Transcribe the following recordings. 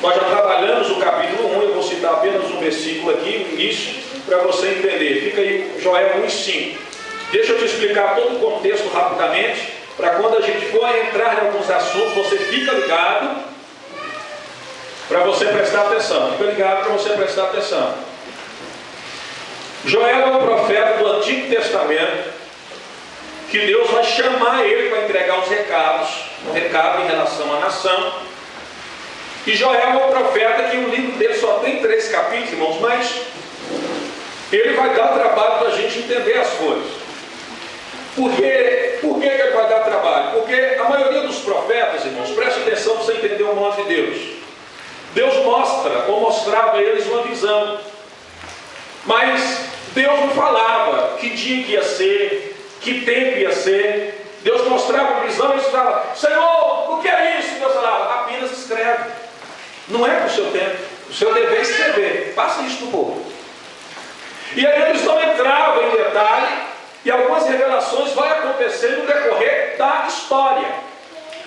Nós já trabalhamos o capítulo 1, eu vou citar apenas um versículo aqui, no início, para você entender. Fica aí Joel 1:5. Deixa eu te explicar todo o contexto rapidamente, para quando a gente for entrar em alguns assuntos, você fica ligado, para você prestar atenção. Fica ligado para você prestar atenção. Joel é um profeta do Antigo Testamento, que Deus vai chamar ele para entregar os recados, um recado em relação à nação. E Joel é um profeta que o livro dele só tem 3 capítulos, irmãos, mas ele vai dar trabalho para a gente entender as coisas. Por que ele vai dar trabalho? Porque a maioria dos profetas, irmãos, preste atenção para você entender o modo de Deus. Deus mostra, ou mostrava a eles uma visão. Mas Deus não falava que dia que ia ser, que tempo ia ser. Deus mostrava a visão e eles falavam: Senhor, o que é isso? Deus falava: apenas escreve. Não é para o seu tempo. O seu dever é escrever. Passa isso para o povo. E aí eles não entravam em detalhe. E algumas revelações vão acontecer no decorrer da história.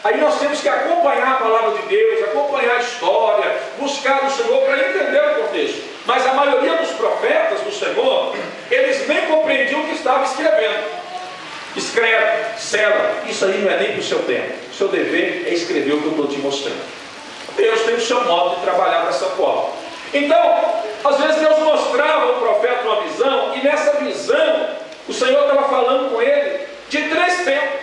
Aí nós temos que acompanhar a palavra de Deus, acompanhar a história, buscar o Senhor para entender o contexto. Mas a maioria dos profetas do Senhor, eles nem compreendiam o que estava escrevendo. Escreve, sela. Isso aí não é nem para o seu tempo. O seu dever é escrever o que eu estou te mostrando. Deus tem o seu modo de trabalhar dessa forma. Então, às vezes Deus mostrava ao profeta uma visão, e nessa visão o Senhor estava falando com ele de 3 tempos.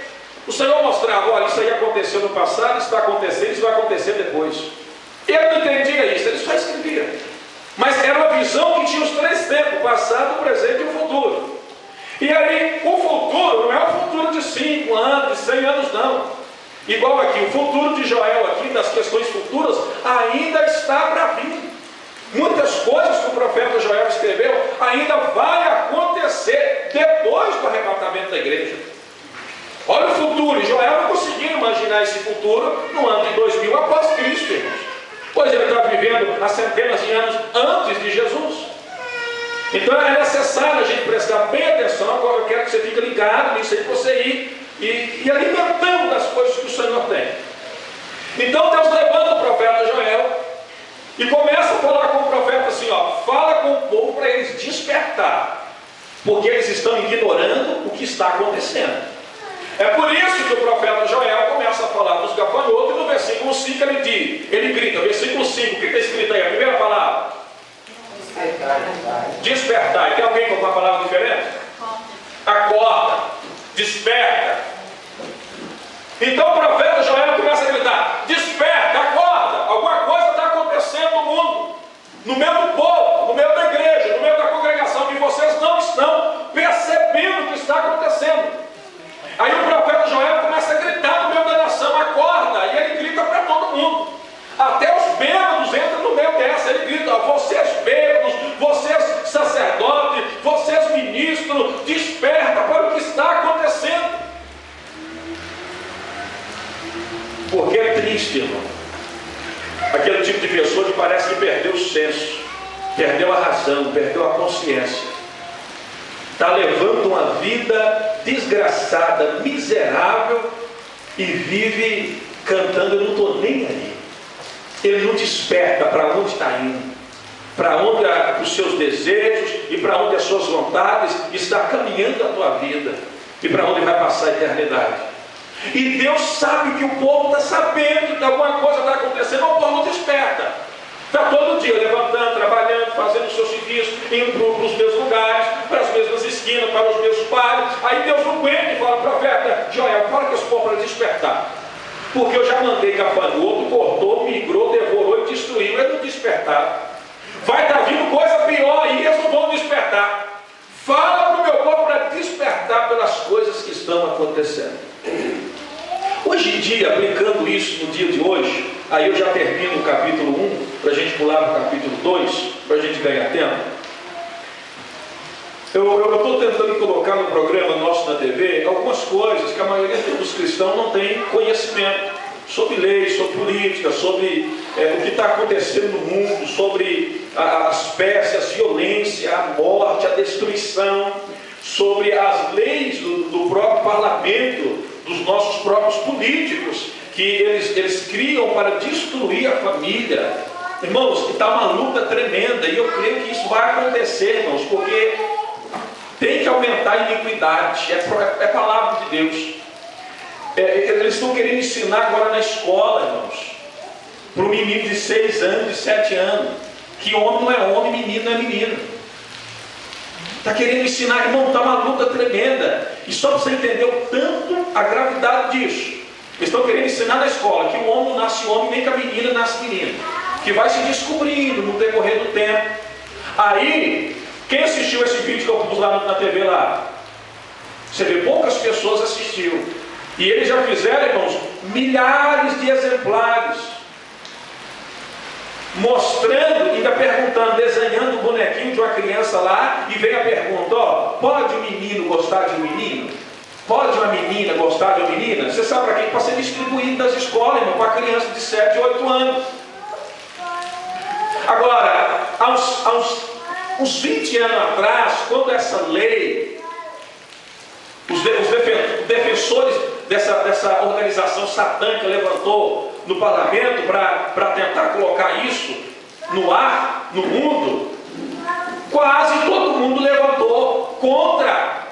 O Senhor mostrava: olha, isso aí aconteceu no passado, isso está acontecendo, isso vai acontecer depois. Ele não entendia isso, ele só escrevia. Mas era uma visão que tinha os 3 tempos: o passado, o presente e o futuro. E aí, o futuro não é o futuro de 5 anos, de 100 anos, não. Igual aqui, o futuro de Joel aqui, das questões futuras, ainda está para vir. Muitas coisas que o profeta Joel escreveu ainda vai acontecer depois do arrebatamento da igreja. Olha o futuro, e Joel não conseguia imaginar esse futuro no ano de 2000 após Cristo, irmãos. Pois ele está vivendo há centenas de anos antes de Jesus. Então é necessário a gente prestar bem atenção. Agora eu quero que você fique ligado nisso aí, para você ir alimentando das coisas que o Senhor tem. Então Deus levanta o profeta Joel e começa a falar com o profeta assim, ó: fala com o povo para eles despertar, porque eles estão ignorando o que está acontecendo. É por isso que o profeta Joel começa a falar dos gafanhotos, e no versículo 5 ele grita, versículo 5, o que está escrito aí? A primeira palavra? Despertar. E tem alguém com uma palavra diferente? Acorda, desperta. Então o profeta Joel começa a gritar: desperta, acorda, alguma coisa está acontecendo no mundo, no meio do povo, no meio da igreja, no meio da congregação, e vocês não estão percebendo o que está acontecendo. Aí o profeta Joel começa a gritar no meio da nação: acorda, e ele grita para todo mundo. Até os bêbados entram no meio dessa. Ele grita: vocês bêbados, vocês sacerdotes, vocês ministros, desperta para o que está acontecendo. Porque é triste, irmão, aquele tipo de pessoa que parece que perdeu o senso, perdeu a razão, perdeu a consciência, está levando uma vida desgraçada, miserável, e vive cantando: eu não estou nem aí. Ele não desperta para onde está indo, para onde os seus desejos e para onde as suas vontades está caminhando a tua vida, e para onde vai passar a eternidade. E Deus sabe que o povo está sabendo que alguma coisa está acontecendo, o povo não desperta. Está todo dia levantando, trabalhando, fazendo o seu serviço, indo para os meus lugares, para as mesmas esquinas, para os meus pares. Aí Deus não aguenta e fala: profeta Joel, fala que esse povo para despertar, porque eu já mandei gafanhoto, cortou, migrou, devorou e destruiu. Eles não despertaram. Vai estar vindo coisa pior aí, eles não vão despertar. Fala para o meu povo para despertar pelas coisas que estão acontecendo. Hoje em dia, aplicando isso no dia de hoje, aí eu já termino o capítulo 1, para a gente pular para o capítulo 2, para a gente ganhar tempo. Eu estou tentando colocar no programa nosso na TV algumas coisas que a maioria dos cristãos não tem conhecimento sobre leis, sobre política, sobre o que está acontecendo no mundo, sobre as pestes, a violência, a morte, a destruição, sobre as leis do próprio parlamento, dos nossos próprios políticos, que eles criam para destruir a família. Irmãos, está uma luta tremenda, e eu creio que isso vai acontecer, irmãos, porque tem que aumentar a iniquidade, é palavra de Deus. Eles estão querendo ensinar agora na escola, irmãos, para um menino de 6 anos, de 7 anos, que homem não é homem, menino não é menino. Está querendo ensinar, irmão, está uma luta tremenda. E só para você entender o tanto, a gravidade disso, eles estão querendo ensinar na escola que o homem não nasce homem, nem que a menina nasce menina, que vai se descobrindo no decorrer do tempo. Aí, quem assistiu esse vídeo que eu pus lá na TV lá? Você vê, poucas pessoas assistiram. E eles já fizeram, irmãos, milhares de exemplares, mostrando, ainda perguntando, desenhando o bonequinho de uma criança lá, e vem a pergunta, ó, pode um menino gostar de um menino? Pode uma menina gostar de uma menina? Você sabe para quem? Para ser distribuído nas escolas, irmão, para criança de 7 e 8 anos. Agora, uns 20 anos atrás, quando essa lei, os defensores dessa organização satânica levantou no parlamento para tentar colocar isso no ar, no mundo, quase todo mundo levantou contra.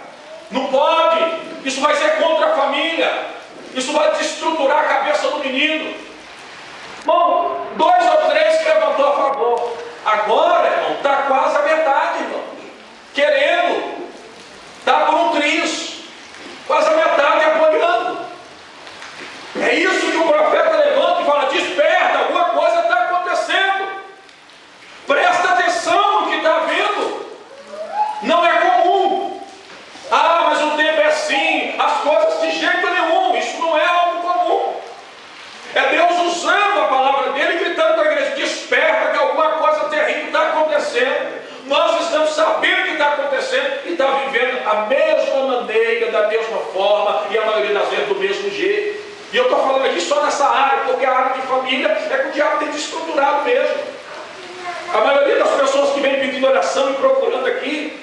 Não pode, isso vai ser contra a família, isso vai desestruturar a cabeça do menino. Bom, 2 ou 3 que levantou a favor. Agora, irmão, está quase a metade, irmão, querendo, está por um triz, quase a metade apoiando. É isso que o profeta levanta e fala: desperta, alguma coisa está acontecendo, presta atenção no que está vindo, não é comum. Ah, mas o tempo é assim, as coisas de jeito nenhum, isso não é algo comum. É Deus usando a palavra dele e gritando para a igreja: desperta, que alguma coisa terrível está acontecendo. Nós estamos sabendo o que está acontecendo e está vivendo a mesma maneira, da mesma forma, e a maioria das vezes do mesmo jeito. E eu estou falando aqui só nessa área, porque a área de família é que o diabo tem desestruturado mesmo. A maioria das pessoas que vem pedindo oração e procurando aqui,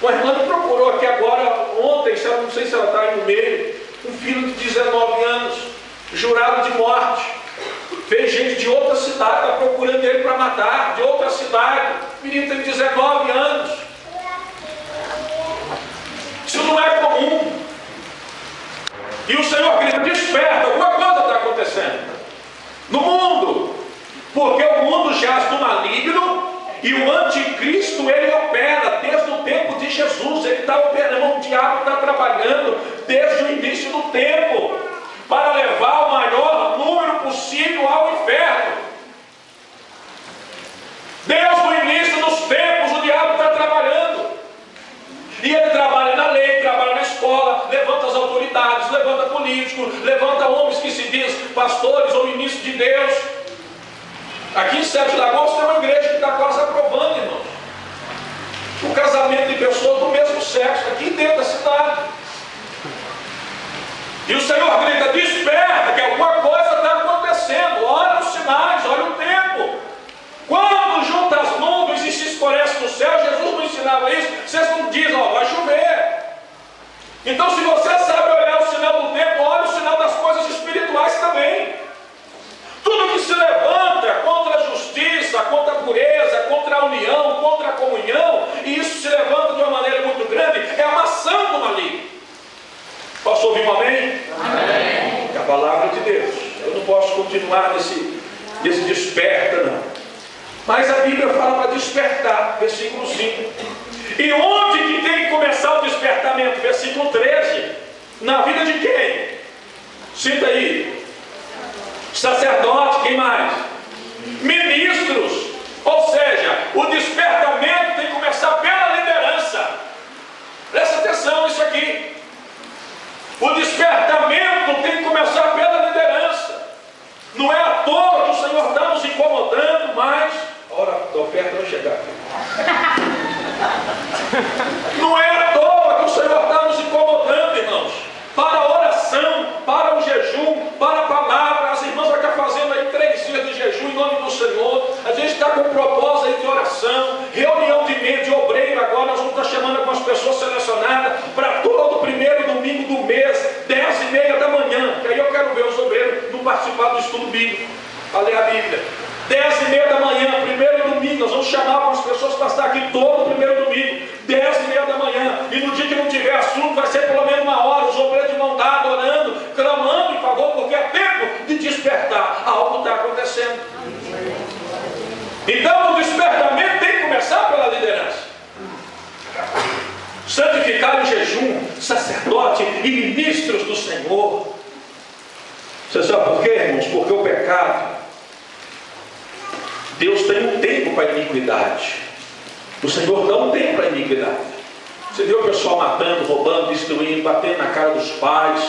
uma irmã me procurou aqui agora, ontem, não sei se ela está aí no meio, um filho de 19 anos, jurado de morte. Veio gente de outra cidade, está procurando ele para matar, de outra cidade. O menino tem 19 anos. Isso não é comum. E o Senhor grita: desperta, alguma coisa está acontecendo no mundo, porque o mundo jaz no maligno. E o anticristo, ele opera desde o tempo de Jesus. Ele está operando, o diabo está trabalhando desde o início do tempo para levar o maior número possível ao inferno. Desde o início dos tempos o diabo está trabalhando. E ele trabalha na lei, trabalha na escola, levanta as autoridades, levanta políticos, levanta homens que se diz pastores ou ministros de Deus. Aqui em 7 de agosto tem uma igreja que está quase aprovando, irmãos, o casamento de pessoas do mesmo sexo, aqui dentro da cidade. E o Senhor grita: desperta, que alguma coisa está acontecendo. Olha os sinais, olha o tempo. Quando junta as nuvens e se escurece no céu, Jesus não ensinava isso. Vocês não dizem: ó, vai chover. Então, se você sabe olhar o sinal do tempo, olha o sinal das coisas espirituais também. Tudo que se levanta contra a justiça, contra a pureza, contra a união, contra a comunhão, e isso se levanta de uma maneira muito grande, é uma ação do maligno. Posso ouvir um amém? Amém. É a palavra de Deus. Eu não posso continuar nesse desperta, não. Mas a Bíblia fala para despertar, versículo 5. E onde que tem que começar o despertamento? Versículo 13. Na vida de quem? Cita aí. Sacerdote, quem mais? Ministros. Ou seja, o despertamento tem que começar pela liderança. Presta atenção nisso aqui. O despertamento tem que começar pela liderança. Não é à toa que o Senhor está nos incomodando, mas a hora da oferta vai chegar. Não é à toa que o Senhor está nos incomodando, irmãos, para a oração, para o jejum, para a palavra. As irmãs vão estar fazendo aí 3 dias de jejum em nome do Senhor. A gente está com um propósito aí de oração, reunião de obreiro. Agora nós vamos estar chamando algumas pessoas selecionadas para todo o primeiro domingo do mês, 10h30 da manhã, que aí eu quero ver os obreiros não participar do estudo bíblico, para ler a Bíblia. 10h30 da todo primeiro domingo, 10h30 da manhã. E no dia que não tiver assunto, vai ser pelo menos 1 hora, os obreiros de mão dada, orando, clamando em favor, porque é tempo de despertar. Algo está acontecendo. Então o despertamento tem que começar pela liderança. Santificar em jejum, sacerdote e ministros do Senhor. Você sabe por quê, irmãos? Porque o pecado, Deus tem um tempo para a iniquidade. O Senhor dá um tempo para a iniquidade. Você vê o pessoal matando, roubando, destruindo, batendo na cara dos pais.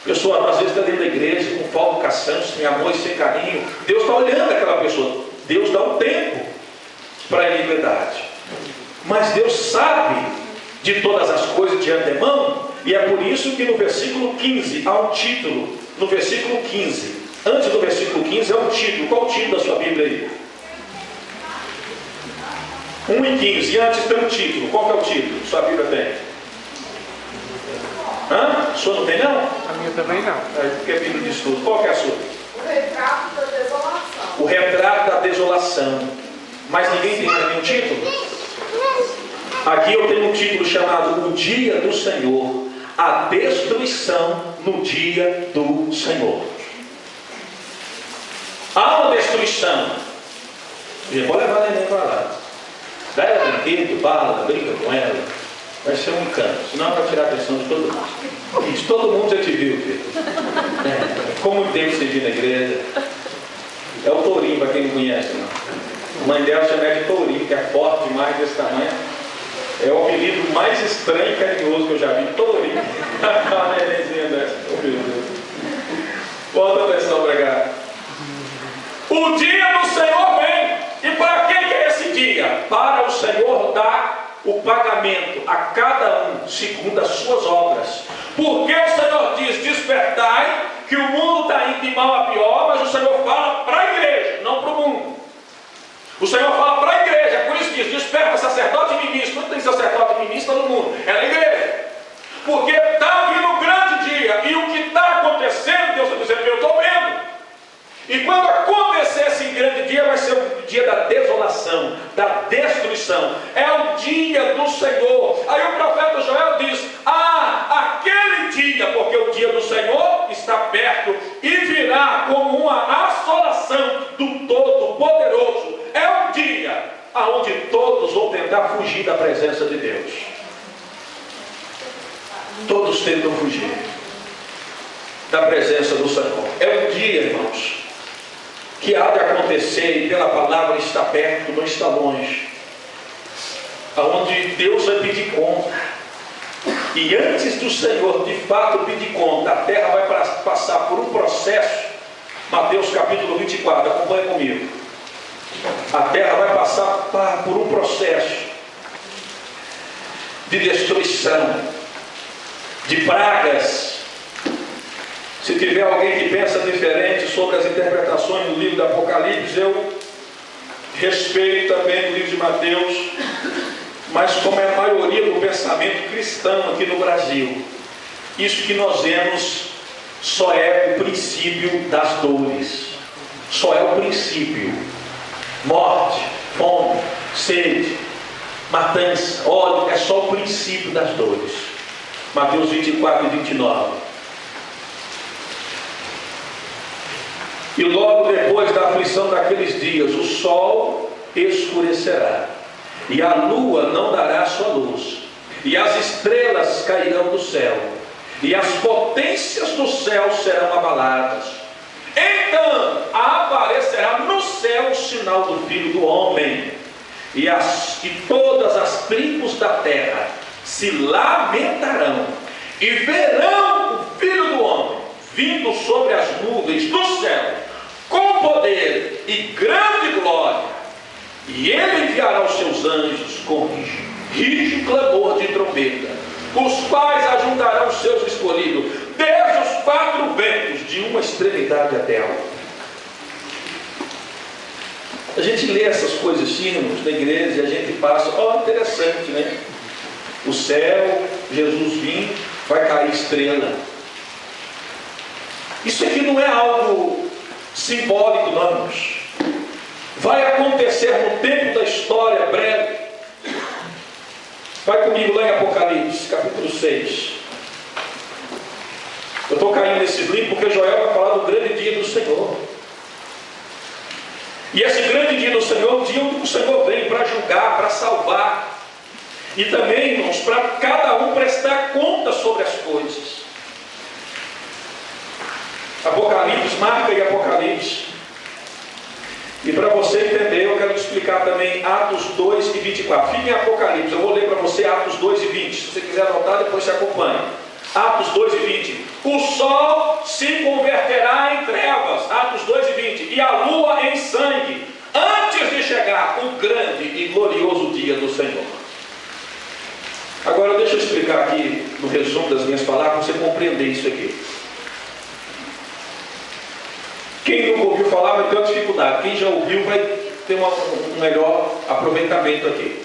A pessoa às vezes está dentro da igreja com falta de educação, sem amor e sem carinho. Deus está olhando aquela pessoa. Deus dá um tempo para a iniquidade. Mas Deus sabe de todas as coisas de antemão. E é por isso que no versículo 15 há um título. No versículo 15, antes do versículo 15 é um título. Qual o título da sua Bíblia aí? 1:15. E antes tem um título. Qual que é o título? Sua Bíblia tem? A sua não tem não? A minha também não. Porque é Bíblia de estudo. Qual que é a sua? O retrato da desolação. O retrato da desolação. Mas ninguém tem nenhum título? Aqui eu tenho um título chamado O Dia do Senhor. A destruição no dia do Senhor. Há uma destruição. Pode levar a neném para lá. Dá ela brinquedo, bala, brinca com ela. Vai ser um encanto. Senão vai tirar a atenção de todo mundo. Isso todo mundo já te viu, filho. Como tem que você vir na igreja. É o tourinho, para quem não conhece, não. A mãe dela chama de tourinho, que é forte demais desse tamanho. É o apelido mais estranho e carinhoso que eu já vi. Tourinho. A nenenzinha dessa. Oh, meu Deus. Bota atenção para cá. O dia do Senhor vem. E para quem que é esse dia? Para o Senhor dar o pagamento a cada um segundo as suas obras. Porque o Senhor diz: despertai, que o mundo está indo de mal a pior. Mas o Senhor fala para a igreja, não para o mundo. O Senhor fala para a igreja. É por isso que diz: desperta sacerdote e ministro. Não tem sacerdote e ministro no mundo, é na igreja. Porque está vindo um grande dia. E o que está acontecendo, Deus está dizendo: eu estou vendo. E quando acontecer esse grande dia, vai ser o dia da desolação, da destruição. É o dia do Senhor. Aí o profeta Joel diz: aquele dia, porque o dia do Senhor está perto e virá como uma assolação do Todo-Poderoso. É um dia onde todos vão tentar fugir da presença de Deus. Todos tentam fugir da presença do Senhor. É um dia, irmãos, que há de acontecer, e pela palavra está perto, não está longe, aonde Deus vai pedir conta. E antes do Senhor de fato pedir conta, a terra vai passar por um processo. Mateus capítulo 24, acompanhe comigo. A terra vai passar por um processo de destruição, de pragas. Se tiver alguém que pensa diferente sobre as interpretações do livro do Apocalipse, eu respeito também o livro de Mateus, mas como é a maioria do pensamento cristão aqui no Brasil, isso que nós vemos só é o princípio das dores, só é o princípio. Morte, fome, sede, matança, ódio, é só o princípio das dores. Mateus 24 e 29. E logo depois da aflição daqueles dias, o sol escurecerá, e a lua não dará sua luz, e as estrelas cairão do céu, e as potências do céu serão abaladas. Então aparecerá no céu o sinal do Filho do Homem, e todas as tribos da terra se lamentarão, e verão o Filho do Homem vindo sobre as nuvens do céu, com poder e grande glória. E ele enviará os seus anjos com rijo clamor de trombeta, os quais ajuntarão os seus escolhidos desde os 4 ventos, de uma extremidade até a outra. A gente lê essas coisas assim, irmãos, na igreja, e a gente passa: interessante, né? O céu, Jesus vindo, vai cair estrela. Isso aqui não é algo simbólico, não, irmãos. Vai acontecer no tempo da história breve. Vai comigo lá em Apocalipse, capítulo 6. Eu estou caindo nesses livros porque Joel vai falar do grande dia do Senhor. E esse grande dia do Senhor é o dia onde o Senhor vem para julgar, para salvar. E também, irmãos, para cada um prestar conta sobre as coisas. Apocalipse, marca e Apocalipse. E para você entender, eu quero te explicar também Atos 2 e 24. Fique em Apocalipse, eu vou ler para você Atos 2 e 20. Se você quiser anotar, depois você acompanha. Atos 2 e 20. O sol se converterá em trevas. Atos 2 e 20. E a lua em sangue, antes de chegar o grande e glorioso dia do Senhor. Agora deixa eu explicar aqui, no resumo das minhas palavras, para você compreender isso aqui. Quem nunca ouviu falar vai ter uma dificuldade. Quem já ouviu vai ter um melhor aproveitamento aqui.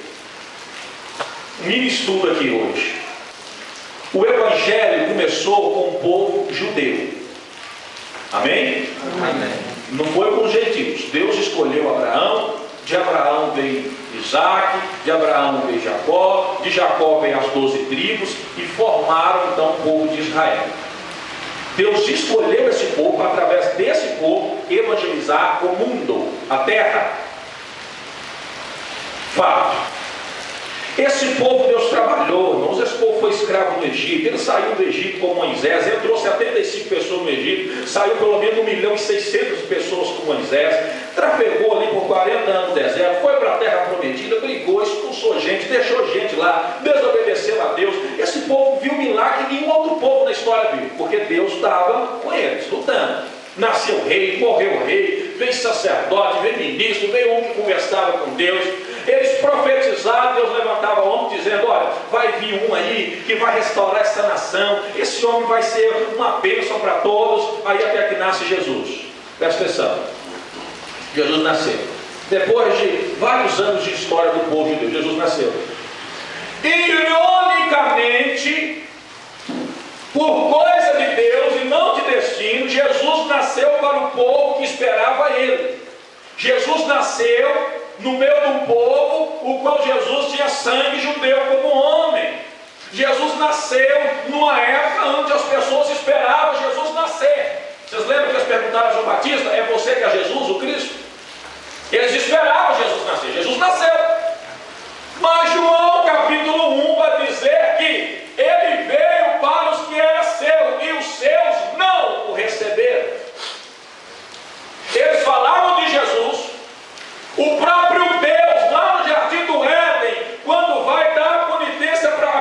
Mini estudo aqui hoje. O Evangelho começou com o povo judeu. Amém? Amém. Não foi com os gentios. Deus escolheu Abraão. De Abraão veio Isaac. De Abraão veio Jacó. De Jacó veio as 12 tribos. E formaram então o povo de Israel. Deus escolheu esse povo para, através desse povo, evangelizar o mundo, a terra. Fato. Esse povo Deus trabalhou, irmãos. Esse povo foi escravo no Egito. Ele saiu do Egito com Moisés. Entrou 75 pessoas no Egito. Saiu pelo menos 1.600.000 pessoas com Moisés. Trafegou ali por 40 anos no deserto. Foi para a terra prometida. Brigou, expulsou gente, deixou gente lá. Desobedeceu a Deus. Esse povo viu milagre que nenhum outro povo na história viu. Porque Deus estava com eles, lutando. Nasceu rei, morreu rei, veio sacerdote, veio ministro, veio homem que conversava com Deus. Eles profetizaram, Deus levantava homem dizendo: olha, vai vir um aí que vai restaurar essa nação. Esse homem vai ser uma bênção para todos. Aí até que nasce Jesus. Presta atenção. Jesus nasceu. Depois de vários anos de história do povo de Deus, Jesus nasceu. Ironicamente, por coisa de Deus e não de destino, Jesus nasceu para o povo que esperava ele. Jesus nasceu no meio de um povo o qual Jesus tinha sangue judeu como homem. Jesus nasceu numa época onde as pessoas esperavam Jesus nascer. Vocês lembram que eles perguntaram a João Batista: é você que é Jesus, o Cristo? Eles esperavam Jesus nascer. Jesus nasceu. Mas João capítulo 1 vai dizer que ele veio para os que eram seus, e os seus não o receberam. Eles falavam de Jesus. O próprio Deus, lá no jardim do Éden, quando vai dar a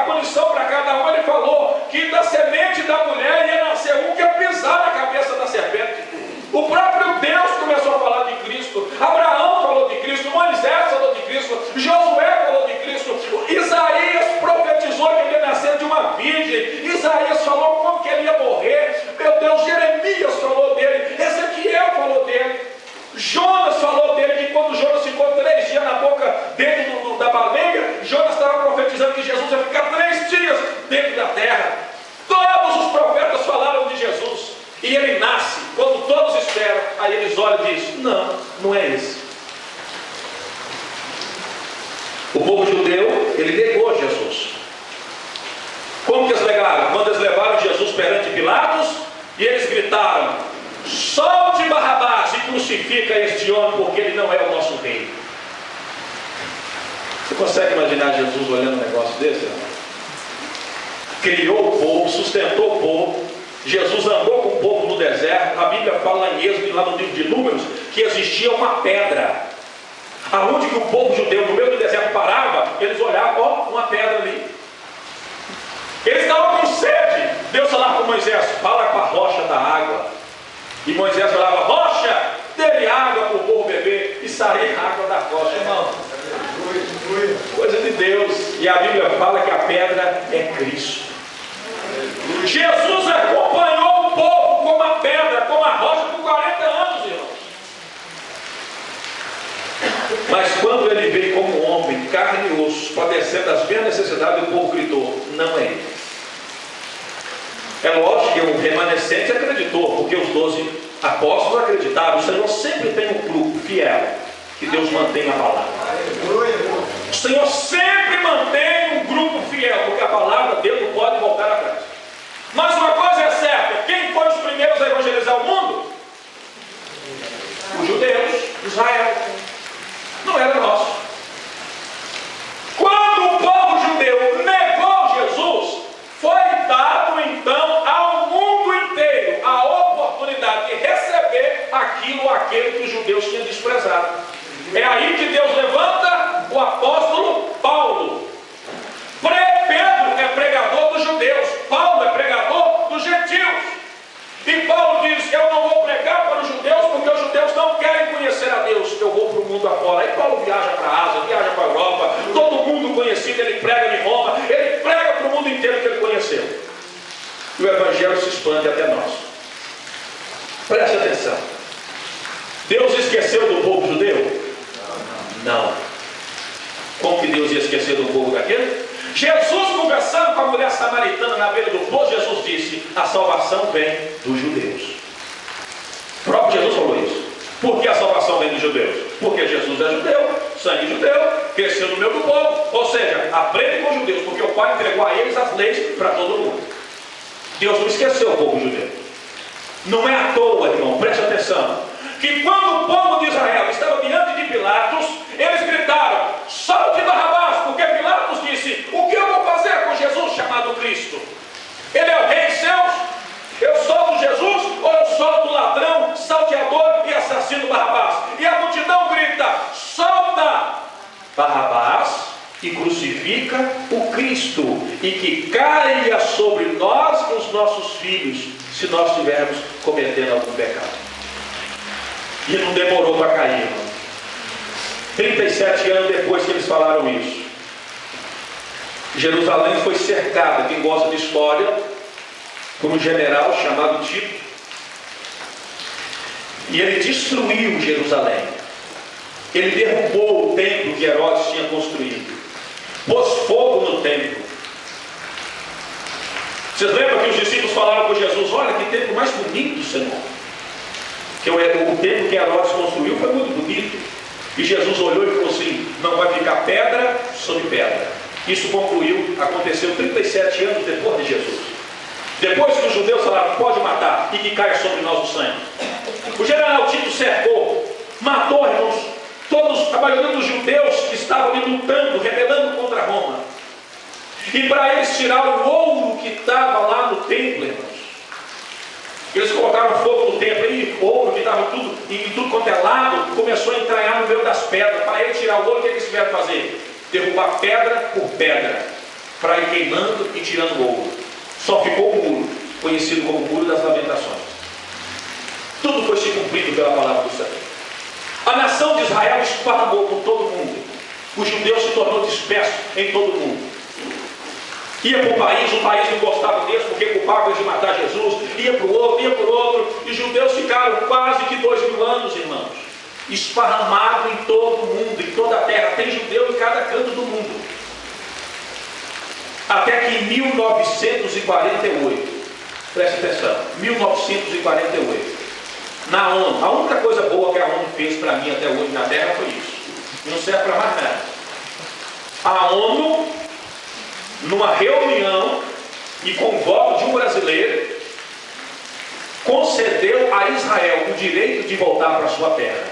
punição para cada um, ele falou que da semente da mulher ia nascer um que ia pisar na cabeça da serpente. O próprio Deus começou a falar de Cristo. Abraão falou de Cristo, Moisés falou de Cristo, Josué falou de Cristo, Isaías profetizou que ele ia nascer de uma virgem, Isaías falou como que ele ia morrer, meu Deus, Jeremias falou dele, Ezequiel falou dele, Jonas falou dele, que quando Jonas ficou 3 dias na boca dentro da baleia, Jonas estava profetizando que Jesus ia ficar 3 dias dentro da terra. Todos os profetas falaram de Jesus. E ele nasce, quando todos esperam, aí eles olham e dizem: não, não é esse. O povo judeu, ele negou Jesus. Como que eles negaram? Quando eles levaram Jesus perante Pilatos, e eles gritaram: solte Barrabás e crucifica este homem, porque ele não é o nosso rei. Você consegue imaginar Jesus olhando um negócio desse? Criou o povo, sustentou o povo. Jesus andou com o povo no deserto. A Bíblia fala em Êxodo, lá no livro de Números, que existia uma pedra, aonde que o povo judeu no meio do deserto parava, eles olhavam: ó, uma pedra ali. Eles estavam com sede. Deus falava com Moisés: fala com a rocha da água. E Moisés falava: rocha, dê-lhe água para o povo beber. E saía água da rocha, irmão. Coisa de Deus. E a Bíblia fala que a pedra é Cristo. Jesus acompanhou o povo como a pedra, como a rocha, por 40 anos, irmãos. Mas quando ele veio como homem, carne e osso, padecendo as mesmas necessidades, o povo gritou: não é ele. É lógico que o remanescente acreditou, porque os 12 apóstolos acreditaram. O Senhor sempre tem um grupo fiel, que Deus mantém a palavra. O Senhor sempre mantém um grupo pesado. É aí que Deus levanta o apóstolo Paulo. Pedro é pregador dos judeus, Paulo é pregador dos gentios. E Paulo diz: eu não vou pregar para os judeus, porque os judeus não querem conhecer a Deus. Eu vou para o mundo afora. Aí Paulo viaja para a Ásia, viaja para a Europa, todo mundo conhecido, ele prega em Roma, ele prega para o mundo inteiro que ele conheceu. E o evangelho se expande até nós. Preste atenção. Deus esqueceu do povo judeu? Não. Como que Deus ia esquecer do povo daquele? Jesus, conversando com a mulher samaritana na beira do poço, Jesus disse: a salvação vem dos judeus. O próprio Jesus falou isso. Por que a salvação vem dos judeus? Porque Jesus é judeu, sangue judeu, cresceu no meio do povo. Ou seja, aprende com os judeus, porque o Pai entregou a eles as leis para todo mundo. Deus não esqueceu o povo judeu. Não é à toa, irmão, preste atenção, que quando o povo de Israel estava diante de Pilatos, eles gritaram: solte Barrabás, porque Pilatos disse: o que eu vou fazer com Jesus chamado Cristo? Ele é o rei seus? Eu solto Jesus ou eu solto o ladrão, salteador e assassino Barrabás? E a multidão grita: solta Barrabás e crucifica o Cristo, e que caia sobre nós e os nossos filhos, se nós estivermos cometendo algum pecado. E não demorou para cair, irmão. 37 anos depois que eles falaram isso, Jerusalém foi cercada. Quem gosta de história, por um general chamado Tito, e ele destruiu Jerusalém. Ele derrubou o templo que Herodes tinha construído, pôs fogo no templo. Vocês lembram que os discípulos falaram com Jesus: olha que templo mais bonito, Senhor. Que o templo que Herodes construiu foi muito bonito. E Jesus olhou e falou assim: não vai ficar pedra sobre pedra. Isso concluiu, aconteceu 37 anos depois de Jesus. Depois que os judeus falaram: pode matar e que caia sobre nós o sangue, o general Tito cercou, matou, irmãos, a maioria dos judeus que estavam ali lutando, rebelando contra Roma. E para eles tirar o ouro que estava lá no templo, irmãos, eles colocaram fogo no templo, e ouro que estava tudo, e tudo quanto é lado, começou a entranhar no meio das pedras. Para ele tirar o ouro, o que eles tiveram que fazer? Derrubar pedra por pedra, para ir queimando e tirando o ouro. Só ficou o muro, conhecido como o Muro das Lamentações. Tudo foi se cumprido pela palavra do Senhor. A nação de Israel esparramou por todo mundo. O judeu se tornou disperso em todo mundo. Ia para o país não gostava deles porque culpava eles de matar Jesus. Ia para o outro, e os judeus ficaram quase que 2000 anos, irmãos, esparramados em todo mundo, em toda a terra. Tem judeu em cada canto do mundo. Até que em 1948, preste atenção, 1948, na ONU, a única coisa boa que a ONU fez para mim até hoje na terra foi isso. Não serve para mais nada. A ONU, numa reunião e com o voto de um brasileiro, concedeu a Israel o direito de voltar para a sua terra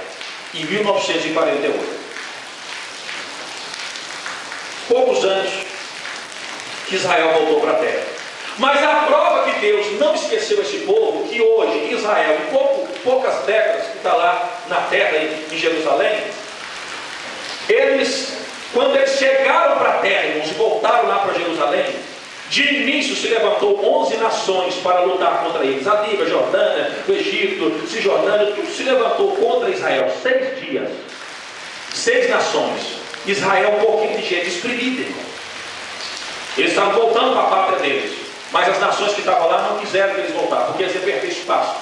em 1948. Poucos anos que Israel voltou para a terra. Mas a prova que Deus não esqueceu esse povo, que hoje Israel, em poucas décadas que está lá na terra, em Jerusalém, quando eles chegaram para a terra, irmãos, e voltaram lá para Jerusalém, de início se levantou 11 nações para lutar contra eles. A Líbia, a Jordânia, o Egito, Cisjordânia, tudo se levantou contra Israel. 6 dias, 6 nações. Israel, um pouquinho de gente espremida, irmão. Eles estavam voltando para a pátria deles, mas as nações que estavam lá não quiseram que eles voltassem, porque eles iam perder espaço.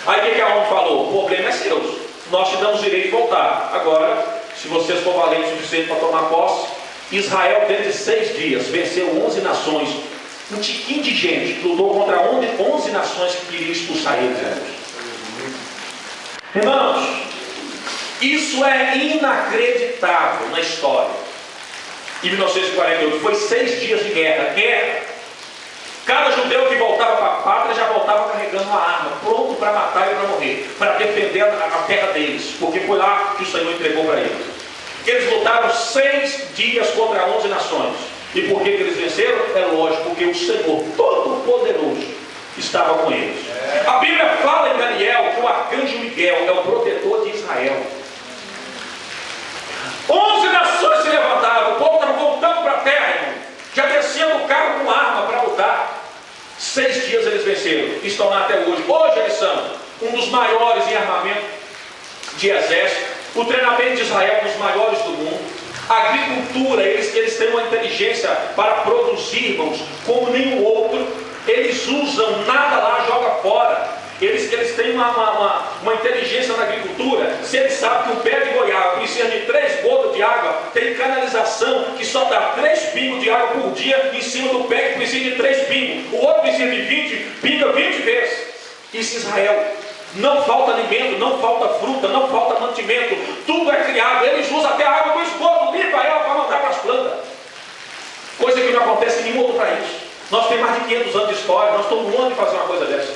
Aí o que a ONU falou? O problema é seu, nós te damos direito de voltar. Agora, se vocês for valentes o suficiente para tomar posse, Israel, dentro de 6 dias, venceu 11 nações, um tiquinho de gente, lutou contra 11 nações que queriam expulsar eles. Irmãos, isso é inacreditável na história. Em 1948, foi 6 dias de guerra. Cada judeu que voltava para a pátria já voltava carregando uma arma, pronto para matar e para morrer, para defender a terra deles, porque foi lá que o Senhor entregou para eles. Eles lutaram 6 dias contra 11 nações. E por que eles venceram? É lógico, porque o Senhor Todo-Poderoso estava com eles. A Bíblia fala em Daniel que o arcanjo Miguel é o protetor de Israel. eles venceram, estão lá até hoje. Hoje eles são um dos maiores em armamento de exército. O treinamento de Israel é um dos maiores do mundo. A agricultura, eles têm uma inteligência para produzir, irmãos, como nenhum outro. Eles usam nada lá, joga fora. Eles têm uma inteligência na agricultura. Se eles sabem que um pé de goiaba precisa de 3 gotas de água, tem canalização que só dá 3 pingos de água por dia em cima do pé que precisa de 3 pingos. O outro precisa de 20, pinga 20 vezes. Isso é Israel. Não falta alimento, não falta fruta, não falta mantimento. Tudo é criado. Eles usam até a água do esgoto, limpa ela para mandar para as plantas. Coisa que não acontece em nenhum outro país. Nós temos mais de 500 anos de história, nós estamos longe de fazer uma coisa dessa.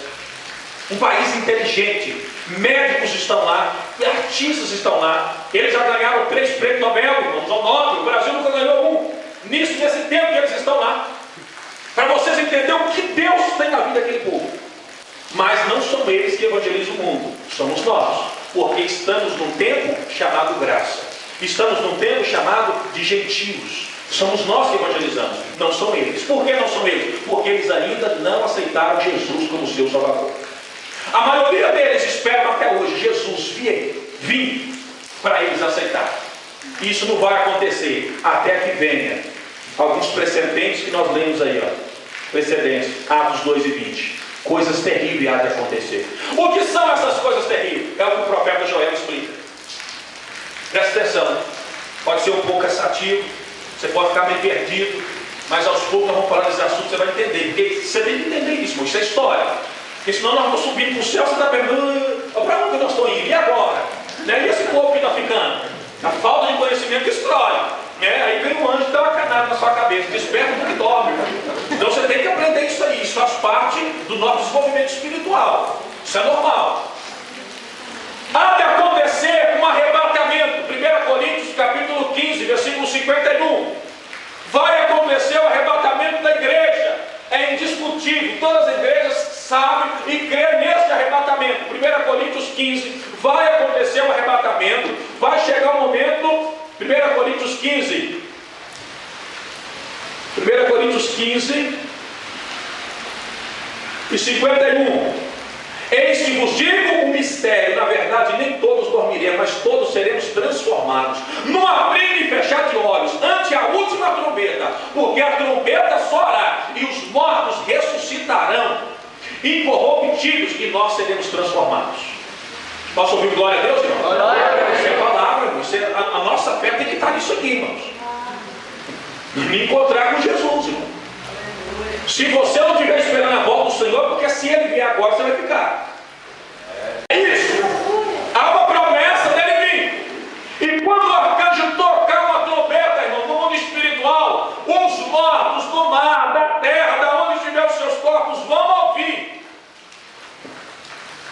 Um país inteligente, médicos estão lá, artistas estão lá. Eles já ganharam 3 prêmios Nobel, irmãos, ao 9. O Brasil nunca ganhou um. Nesse tempo que eles estão lá. Para vocês entenderem o que Deus tem na vida daquele povo. Mas não são eles que evangelizam o mundo, somos nós. Porque estamos num tempo chamado graça. Estamos num tempo chamado de gentios. Somos nós que evangelizamos, não são eles. Por que não são eles? Porque eles ainda não aceitaram Jesus como seu Salvador. A maioria deles esperam até hoje Jesus vir para eles aceitarem. Isso não vai acontecer até que venha alguns precedentes que nós lemos aí, precedentes, Atos 2 e 20. Coisas terríveis há de acontecer. O que são essas coisas terríveis? É o que o profeta Joel explica. Presta atenção. Pode ser um pouco cansativo, você pode ficar meio perdido, mas aos poucos nós vamos falar desse assunto, você vai entender. Porque você tem que entender isso, isso é história. Porque senão nós vamos subindo para o céu, você está perguntando, para onde nós estamos indo? E agora? Né? E esse povo que está ficando? A falta de conhecimento destrói. Né? Aí vem um anjo e dá uma canada na sua cabeça, desperta do que dorme. Então você tem que aprender isso aí, isso faz parte do nosso desenvolvimento espiritual. Isso é normal. Há de acontecer um arrebatamento. 1 Coríntios capítulo 15, versículo 51. Vai acontecer o arrebatamento da igreja. É indiscutível. Todas as igrejas sabem e creem nesse arrebatamento. 1 Coríntios 15. Vai acontecer o arrebatamento. Vai chegar o momento. 1 Coríntios 15. 1 Coríntios 15 e 51. Eis que vos digo um mistério, na verdade nem todos dormiremos, mas todos seremos transformados, no abrir e fechar de olhos, ante a última trombeta, porque a trombeta soará, e os mortos ressuscitarão, incorruptíveis, e nós seremos transformados. Posso ouvir glória a Deus, irmão? Isso é palavra, irmão. A nossa fé tem que estar nisso aqui, irmãos. Me encontrar com Jesus, irmão. Se você não estiver esperando a volta do Senhor, porque se Ele vier agora, você vai ficar. É isso. Há uma promessa dele vir. E quando o arcanjo tocar uma trombeta, irmão, no mundo espiritual, os mortos do mar, da terra, da onde estiver os seus corpos, vão ouvir.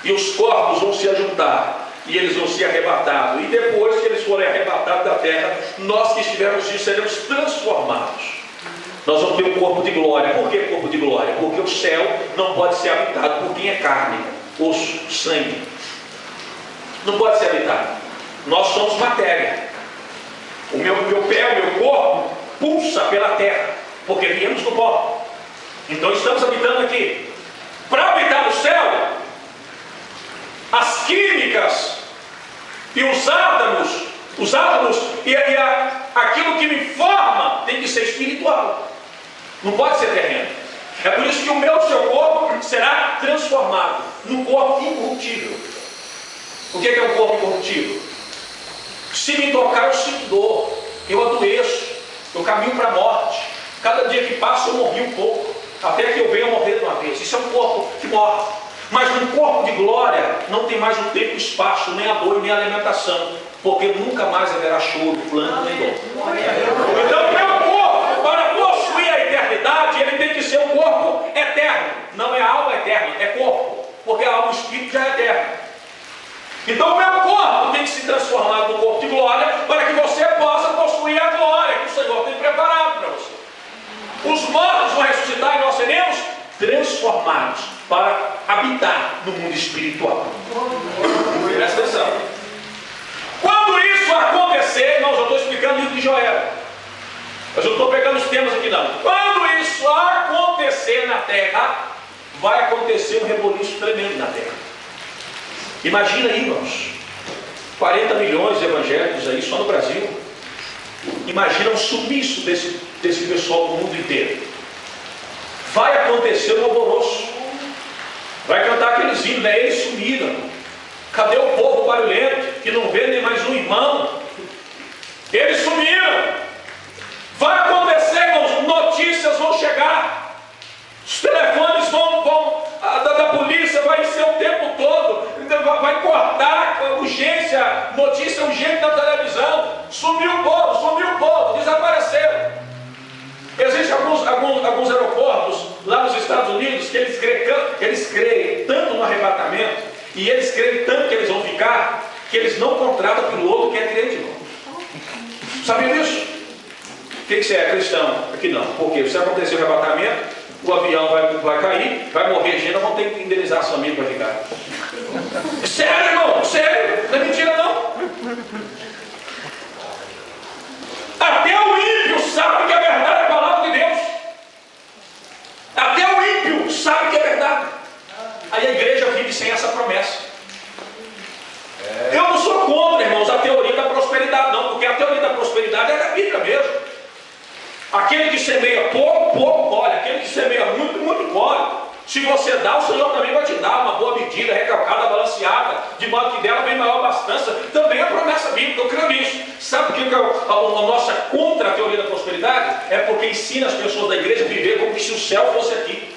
E os corpos vão se ajuntar. E eles vão ser arrebatados. E depois que eles forem arrebatados da terra, nós que estivermos disso seremos transformados. Nós vamos ter um corpo de glória. Por que corpo de glória? Porque o céu não pode ser habitado por quem é carne, osso, sangue. Não pode ser habitado. Nós somos matéria. O meu pé, o meu corpo, pulsa pela terra, porque viemos do pó. Então estamos habitando aqui. Para habitar no céu, as químicas e os átomos e aquilo que me forma tem que ser espiritual. Não pode ser terreno. É por isso que o seu corpo será transformado num corpo incorruptível. O que é um corpo incorruptível? Se me tocar eu sinto dor, eu adoeço, eu caminho para a morte. Cada dia que passa eu morri um pouco, até que eu venha morrer de uma vez. Isso é um corpo que morre. Mas num corpo de glória não tem mais o tempo e o espaço, nem a dor, nem a alimentação, porque nunca mais haverá choro, planto, nem dor. Então o meu corpo, para possuir a eternidade, ele tem que ser um corpo eterno. Não é alma eterna, é corpo, porque a alma e o espírito já é eterno. Então o meu corpo tem que se transformar num corpo de glória, para que você possa possuir a glória que o Senhor tem preparado para você. Os mortos vão ressuscitar e nós seremos transformados para habitar no mundo espiritual. Presta atenção. Quando isso acontecer, eu estou explicando o livro de Joel. Eu não estou pegando os temas aqui não. Quando isso acontecer na terra, vai acontecer um reboliço tremendo na terra. Imagina aí, irmãos, 40 milhões de evangélicos aí só no Brasil. Imagina o sumiço desse pessoal do mundo inteiro. Vai acontecer um alvoroço. Vai cantar aqueles hinos, né? Eles sumiram. Cadê o povo barulhento que não vê nem mais um irmão? Eles sumiram. Vai acontecer, irmãos, notícias vão chegar. Os telefones da polícia vai ser o tempo todo. Vai cortar urgência, notícia urgente na televisão. Sumiu o povo, desapareceram. Existem alguns aeroportos lá nos Estados Unidos que eles creem tanto no arrebatamento, e eles creem tanto que eles vão ficar, que eles não contratam piloto que é crente, irmão. Sabia disso? O que você é, cristão? Aqui não. Porque se acontecer o arrebatamento, o avião vai cair, vai morrer gente, nós vamos ter que indenizar a família para ficar. Sério, irmão? Sério? Não é mentira, não. Até o ímpio sabe que a verdade é a palavra de Deus. Até o ímpio sabe que é verdade. Aí a igreja vive sem essa promessa. Eu não sou contra, irmãos, a teoria da prosperidade, não, porque a teoria da prosperidade é da Bíblia mesmo. Aquele que semeia pouco, pouco colhe. Aquele que semeia muito, muito colhe. Se você dá, o Senhor também vai te dar uma boa medida, recalcada, balanceada, de modo que dela vem maior abastança. Também é a promessa bíblica, eu creio nisso. Sabe por que a nossa contra a teoria da prosperidade? É porque ensina as pessoas da igreja a viver como se o céu fosse aqui.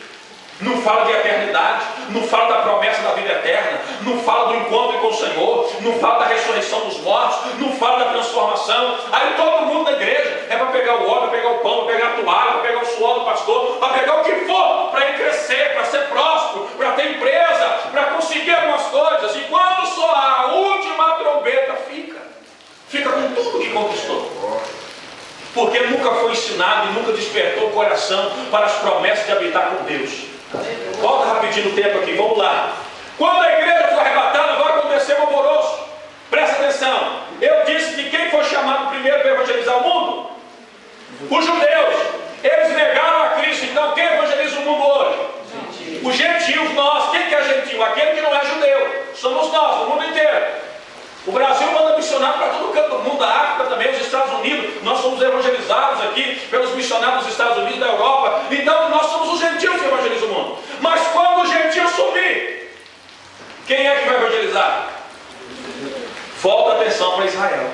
Não fala de eternidade, não fala da promessa da vida eterna, não fala do encontro com o Senhor, não fala da ressurreição dos mortos, não fala da transformação. Aí todo mundo da igreja é para pegar o óleo, para pegar o pão, para pegar a toalha, para pegar o suor do pastor, para pegar o que for, para ir crescer, para ser próspero, para ter empresa, para conseguir algumas coisas. E quando soar a última trombeta, fica com tudo que conquistou. Porque nunca foi ensinado e nunca despertou o coração para as promessas de habitar com Deus. Volta rapidinho o tempo aqui, vamos lá. Quando a igreja for arrebatada, vai acontecer um alvoroço. Presta atenção. Eu disse que quem foi chamado primeiro para evangelizar o mundo? Os judeus. Eles negaram a Cristo. Então quem evangeliza o mundo hoje? Os gentios, nós. Quem que é gentil? Aquele que não é judeu. Somos nós, o mundo inteiro. O Brasil manda missionário para todo canto do mundo, da África também, os Estados Unidos. Nós somos evangelizados aqui pelos missionários dos Estados Unidos, da Europa. Então nós somos os gentios que evangelizam o mundo. Mas quando o gentio subir, quem é que vai evangelizar? Volta a atenção para Israel.